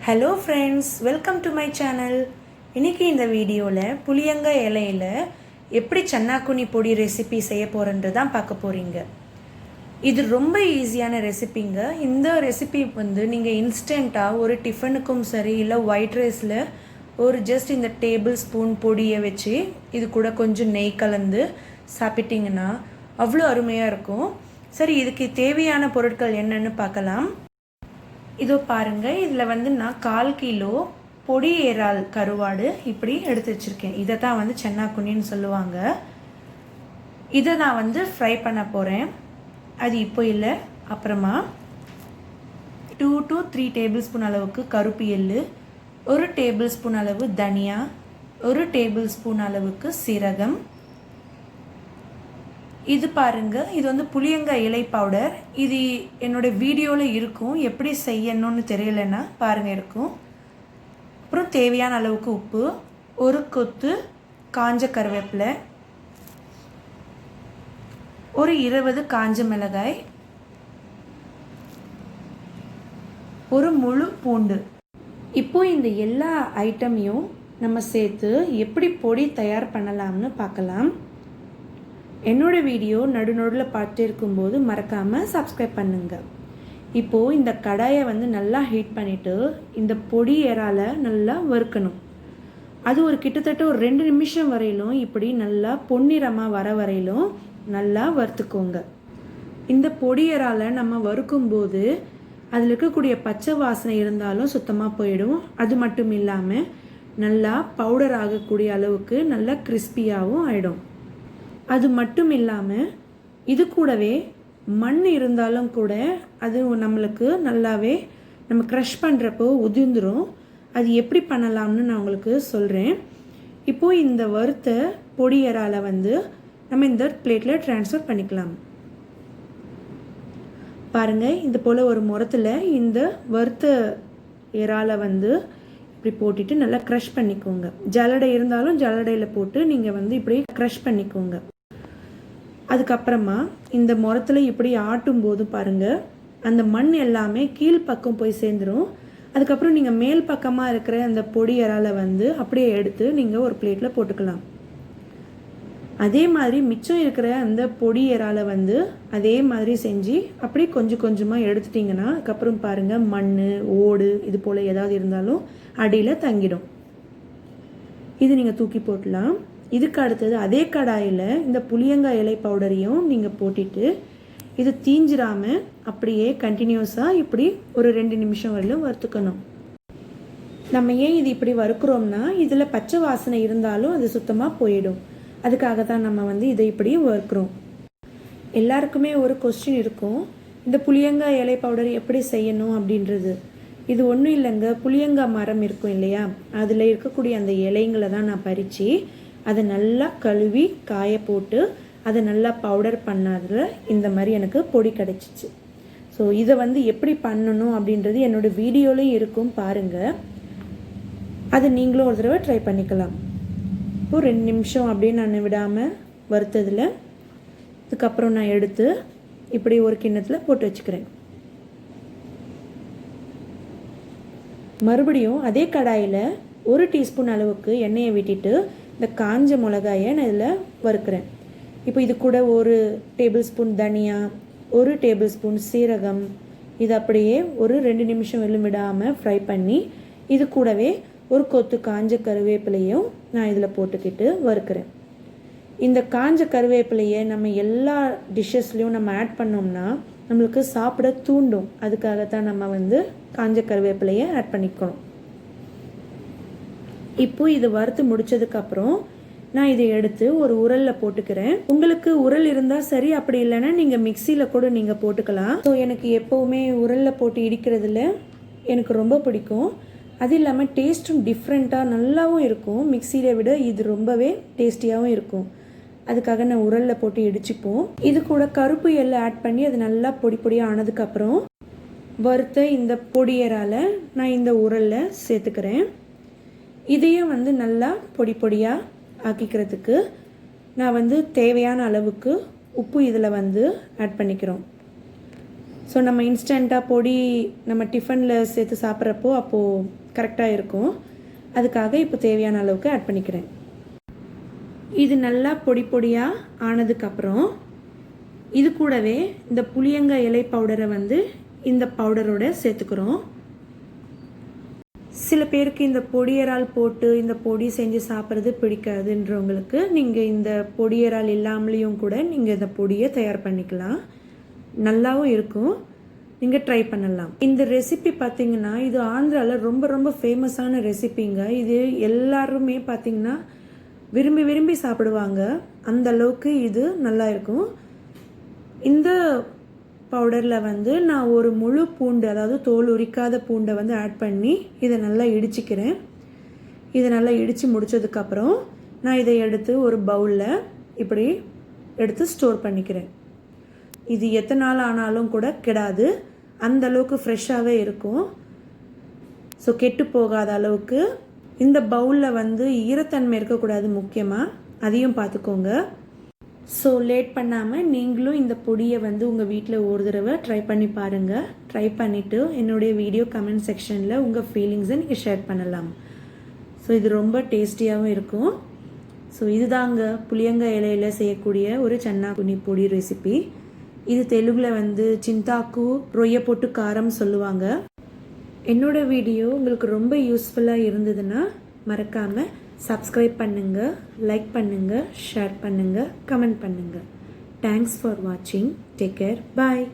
Hello friends, welcome to my channel. இன்னைக்கு இந்த வீடியோல புளியங்க இலையில எப்படி சன்னாக்குனி பொடி ரெசிபி செய்ய போறேன்னு தான் பார்க்க போறீங்க. இது ரொம்ப ஈஸியான ரெசிபிங்க. இந்த ரெசிபி வந்து நீங்க இன்ஸ்டன்ட்டா ஒரு டிஃபனுக்கும் சரி இல்ல ஒயிட் ரைஸ்ல ஒரு ஜஸ்ட் இந்த டேபிள் ஸ்பூன் பொடியை வச்சு இது கூட கொஞ்சம் நெய் கலந்து சாப்பிட்டீங்கன்னா அவ்வளோ அருமையாக இருக்கும். சரி, இதுக்கு தேவையான பொருட்கள் என்னன்னு பார்க்கலாம். இதோ பாருங்கள், இதில் வந்து நான் 1/4 கிலோ பொடி ஏறால் கருவாடு இப்படி எடுத்து வச்சுருக்கேன். இதை தான் வந்து சன்னாக்குனின்னு சொல்லுவாங்க. இதை நான் வந்து ஃப்ரை பண்ண போகிறேன். அது இப்போ இல்லை, அப்புறமா 2 to 3 டேபிள் ஸ்பூன் அளவுக்கு கருப்பு எள்ளு, 1 டேபிள் ஸ்பூன் அளவு தனியா, 1 டேபிள் ஸ்பூன் அளவுக்கு சீரகம். இது பாருங்க, இது வந்து புளியங்க இலை பவுடர். இது என்னோட வீடியோவில் இருக்கும், எப்படி செய்யணும்னு தெரியலன்னா பாருங்க இருக்கும். அப்புறம் தேவையான அளவுக்கு உப்பு, 1 கொத்து காஞ்ச கருவேப்பிலை, ஒரு 20 காஞ்ச மிளகாய், ஒரு முழு பூண்டு. இப்போ இந்த எல்லா ஐட்டமையும் நம்ம சேர்த்து எப்படி பொடி தயார் பண்ணலாம்னு பார்க்கலாம். என்னோட வீடியோ நடுநடுவில் பார்த்துட்டு இருக்கும்போது மறக்காமல் சப்ஸ்கிரைப் பண்ணுங்கள். இப்போது இந்த கடாயை வந்து நல்லா ஹீட் பண்ணிவிட்டு இந்த பொடி இறால நல்லா வறுக்கணும். அது ஒரு கிட்டத்தட்ட ஒரு 2 நிமிஷம் வரையிலும் இப்படி நல்லா பொன்னிறமாக வர வரையிலும் நல்லா வறுத்துக்கோங்க. இந்த பொடி இறால நம்ம வறுக்கும்போது அதில் இருக்கக்கூடிய பச்சை வாசனை இருந்தாலும் சுத்தமாக போயிடும். அது மட்டும் இல்லாமல் நல்லா பவுடர் ஆகக்கூடிய அளவுக்கு நல்லா கிறிஸ்பியாகவும் ஆகிடும். அது மட்டும் இல்லாமல் இது கூடவே மண் இருந்தாலும் கூட அது நம்மளுக்கு நல்லாவே நம்ம க்ரஷ் பண்ணுறப்போ உதிர்ந்துடும். அது எப்படி பண்ணலாம்னு நான் உங்களுக்கு சொல்கிறேன். இப்போது இந்த வறுத்த பொடி இறால வந்து நம்ம இந்த பிளேட்டில் ட்ரான்ஸ்ஃபர் பண்ணிக்கலாம். பாருங்கள், இது போல் ஒரு முறத்தில் இந்த வறுத்த இறால வந்து இப்படி போட்டுட்டு நல்லா க்ரஷ் பண்ணிக்கோங்க. ஜல்லடை இருந்தாலும் ஜல்லடையில் போட்டு நீங்கள் வந்து இப்படி க்ரஷ் பண்ணிக்கோங்க. அதுக்கப்புறமா இந்த முறத்தில் இப்படி ஆட்டும் போது பாருங்கள், அந்த மண் எல்லாமே கீழ்ப்பக்கம் போய் சேர்ந்துடும். அதுக்கப்புறம் நீங்கள் மேல் பக்கமாக இருக்கிற அந்த பொடி இறால வந்து அப்படியே எடுத்து நீங்கள் ஒரு பிளேட்டில் போட்டுக்கலாம். அதே மாதிரி மிச்சம் இருக்கிற அந்த பொடி இறால வந்து அதே மாதிரி செஞ்சு அப்படி கொஞ்சம் கொஞ்சமாக எடுத்துட்டிங்கன்னா அதுக்கப்புறம் பாருங்கள் மண், ஓடு இது போல் ஏதாவது இருந்தாலும் அடியில் தங்கிடும். இது நீங்கள் தூக்கி போட்டலாம். இதுக்கு அடுத்தது அதே கடாயில் இந்த புளியங்காய் இலை பவுடரையும் நீங்கள் போட்டுட்டு இது தீஞ்சிராமல் அப்படியே கண்டினியூஸாக இப்படி ஒரு 2 நிமிஷம் வரையிலும் வறுத்துக்கணும். நம்ம ஏன் இது இப்படி வறுக்கிறோம்னா இதில் பச்சை வாசனை இருந்தாலும் அது சுத்தமாக போயிடும். அதுக்காக தான் நம்ம வந்து இதை இப்படி வறுக்கிறோம். எல்லாருக்குமே ஒரு கொஸ்டின் இருக்கும், இந்த புளியங்காய் இலை பவுடர் எப்படி செய்யணும் அப்படின்றது. இது ஒன்றும் இல்லைங்க, புளியங்காய் மரம் இருக்கும் இல்லையா, அதில் இருக்கக்கூடிய அந்த இலைங்களை தான் நான் பறித்து அதை நல்லா கழுவி காய போட்டு அதை நல்லா பவுடர் பண்ணதில் இந்த மாதிரி எனக்கு பொடி கிடச்சிச்சு. ஸோ இதை வந்து எப்படி பண்ணணும் அப்படின்றது என்னோடய வீடியோலையும் இருக்கும், பாருங்கள். அதை நீங்களும் ஒரு தடவை ட்ரை பண்ணிக்கலாம். இப்போ 2 நிமிஷம் அப்படின்னு நான் விடாமல் வறுத்ததில் அதுக்கப்புறம் நான் எடுத்து இப்படி ஒரு கிண்ணத்தில் போட்டு வச்சுக்கிறேன். மறுபடியும் அதே கடாயில் 1 டீஸ்பூன் அளவுக்கு எண்ணெயை விட்டுட்டு இந்த காஞ்ச மிளகாயை நான் இதில் வறுக்கிறேன். இப்போ இது கூட 1 டேபிள் ஸ்பூன் தனியா, 1 டேபிள் ஸ்பூன் சீரகம், இது அப்படியே ஒரு 2 நிமிஷம் வெள்ளம் விடாமல் ஃப்ரை பண்ணி இது கூடவே 1 கொத்து காஞ்ச கருவேப்பிலையும் நான் இதில் போட்டுக்கிட்டு வறுக்கிறேன். இந்த காஞ்ச கருவேப்பிலையை நம்ம எல்லா டிஷ்ஷஸ்லேயும் நம்ம ஆட் பண்ணோம்னா நம்மளுக்கு சாப்பிட தூண்டும். அதுக்காகத்தான் நம்ம வந்து காஞ்ச கருவேப்பிலையை ஆட் பண்ணிக்கணும். இப்போ இது வறுத்து முடிச்சதுக்கப்புறம் நான் இதை எடுத்து ஒரு உரலில் போட்டுக்கிறேன். உங்களுக்கு உரல் இருந்தால் சரி, அப்படி இல்லைன்னா நீங்கள் மிக்சியில் கூட நீங்கள் போட்டுக்கலாம். ஸோ எனக்கு எப்போவுமே உரலில் போட்டு இடிக்கிறதுல எனக்கு ரொம்ப பிடிக்கும். அது இல்லாமல் டேஸ்ட்டும் டிஃப்ரெண்ட்டாக நல்லாவும் இருக்கும். மிக்சியில் விட இது ரொம்பவே டேஸ்டியாகவும் இருக்கும். அதுக்காக நான் உரலில் போட்டு இடிச்சுப்போம். இது கூட கருப்பு எள்ளு ஆட் பண்ணி அது நல்லா பொடி பொடியாக ஆனதுக்கப்புறம் வறுத்த இந்த பொடியரால் நான் இந்த உரலில் சேர்த்துக்கிறேன். இதையும் வந்து நல்லா பொடி பொடியாக ஆக்கிக்கிறதுக்கு நான் வந்து தேவையான அளவுக்கு உப்பு இதில் வந்து ஆட் பண்ணிக்கிறோம். ஸோ நம்ம இன்ஸ்டண்ட்டாக பொடி நம்ம டிஃபனில் சேர்த்து சாப்பிட்றப்போ அப்போது கரெக்டாக இருக்கும். அதுக்காக இப்போ தேவையான அளவுக்கு ஆட் பண்ணிக்கிறேன். இது நல்லா பொடி பொடியாக ஆனதுக்கப்புறம் இது கூடவே இந்த புளியங்காய் இலை பவுடரை வந்து இந்த பவுடரோட சேர்த்துக்கிறோம். சில பேருக்கு இந்த பொடியரால் போட்டு இந்த பொடி செஞ்சு சாப்பிட்றது பிடிக்காதுன்றவங்களுக்கு நீங்கள் இந்த பொடியரால் இல்லாமலேயும் கூட நீங்கள் இந்த பொடியை தயார் பண்ணிக்கலாம். நல்லாவும் இருக்கும். நீங்கள் ட்ரை பண்ணலாம். இந்த ரெசிபி பார்த்தீங்கன்னா இது ஆந்திராவில் ரொம்ப ரொம்ப ஃபேமஸான ரெசிபிங்க. இது எல்லாருமே பார்த்தீங்கன்னா விரும்பி விரும்பி சாப்பிடுவாங்க. அந்த அளவுக்கு இது நல்லா இருக்கும். இந்த பவுடரில் வந்து நான் ஒரு முழு பூண்டு, அதாவது தோல் உரிக்காத பூண்டை வந்து ஆட் பண்ணி இதை நல்லா இடிச்சிக்கிறேன். இதை நல்லா இடித்து முடித்ததுக்கப்புறம் நான் இதை எடுத்து ஒரு பவுலில் இப்படி எடுத்து ஸ்டோர் பண்ணிக்கிறேன். இது எத்தனை நாள் ஆனாலும் கூட கெடாது. அந்த அளவுக்கு ஃப்ரெஷ்ஷாகவே இருக்கும். ஸோ கெட்டு போகாத அளவுக்கு இந்த பவுலில் வந்து ஈரத்தன்மை இருக்கக்கூடாது, முக்கியமாக அதையும் பார்த்துக்கோங்க. ஸோ லேட் பண்ணாமல் நீங்களும் இந்த பொடியை வந்து உங்கள் வீட்டில் ஒரு தடவை ட்ரை பண்ணி பாருங்கள். ட்ரை பண்ணிவிட்டு என்னுடைய வீடியோ கமெண்ட் செக்ஷனில் உங்கள் ஃபீலிங்ஸை நீங்கள் ஷேர் பண்ணலாம். ஸோ இது ரொம்ப டேஸ்டியாகவும் இருக்கும். ஸோ இதுதாங்க புளியங்காய் இலையில் செய்யக்கூடிய ஒரு சன்னாக்குனி பொடி ரெசிபி. இது தெலுங்கில் வந்து சிந்தாக்கு, ரொய்ய பொட்டு காரம் சொல்லுவாங்க. என்னோட வீடியோ உங்களுக்கு ரொம்ப யூஸ்ஃபுல்லாக இருந்ததுன்னா மறக்காமல் சப்ஸ்கிரைப் பண்ணுங்கள், லைக் பண்ணுங்கள், ஷேர் பண்ணுங்கள், கமெண்ட் பண்ணுங்கள். தேங்க்ஸ் ஃபார் வாட்சிங். Take care. பாய்.